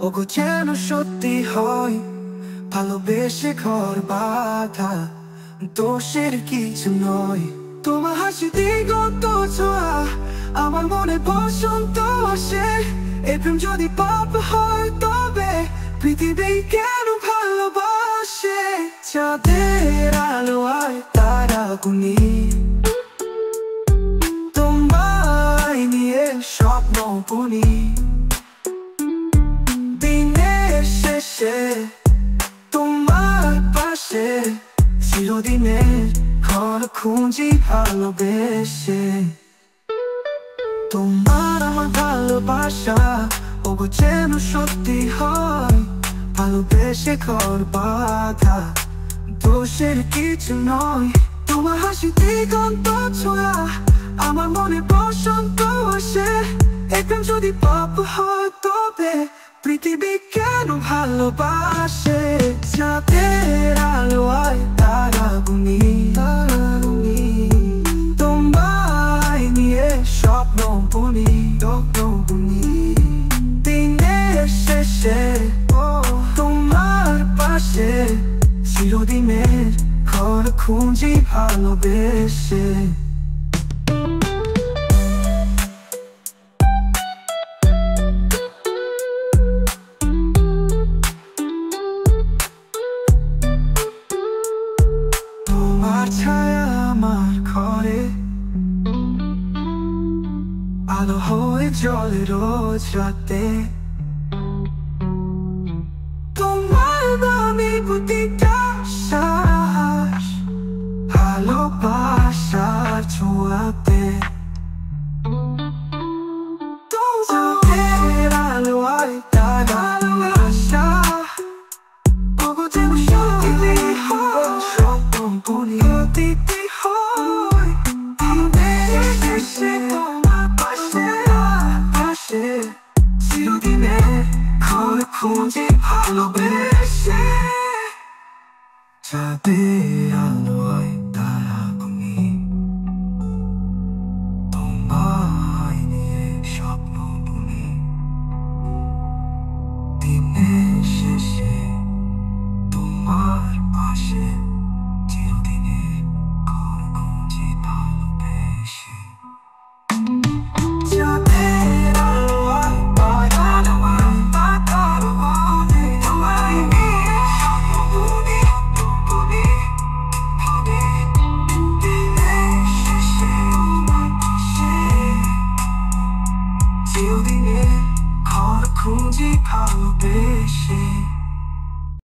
ওগো যেন সত্যি হয়, ভালোবেসে ঘর বাঁধা দোষের কিছু নয়। তোমার হাসি দিগন্ত ছোঁয়া, আমার মনে বসন্ত আসে। এই প্রেম যদি পাপ হয় তবে পৃথিবী কেন ভালোবাসে? চাঁদের আলো আর তারা গুনি, তোমায় নিয়ে স্বপ্ন বুনি। দিনের শেষে তোমার পাশে চিরদিনের ঘর খুঁজি ভালোবেসে। তোমার আমার ভালোবাসা ওগো যেন সত্যি হয়, ভালোবেসে ঘর বাঁধা দোষের কিছু নয়। তোমার হাসি দিগন্ত ছোঁয়া, আমার মনে বসন্ত আসে। একদম যদি পাপ হয় তবে পৃথিবী কেন ভালোবাসে? চাঁদের আলো আয় তারা গুনি, তোমায় নিয়ে স্বপ্ন বুনি। দিনের শেষে তোমার পাশে চিরদিনের ঘর খুঁজি ভালোবেসে। তোমার ছায়া আমার ঘরে আলো হয়ে জ্বলে রোজ রাতে। তোমার নামে প্রতিটা শ্বাস ভালোবাসার ছোঁয়াতে। চাঁদের আলো আর তারা ভালোবাসা ওগো যেন সত্যি হয়, স্বপ্ন বুনি প্রতিটি হয়। দিনের শেষে তোমার পাশে চিরদিনের ঘর খুঁজি ভালোবেসে। চাঁদের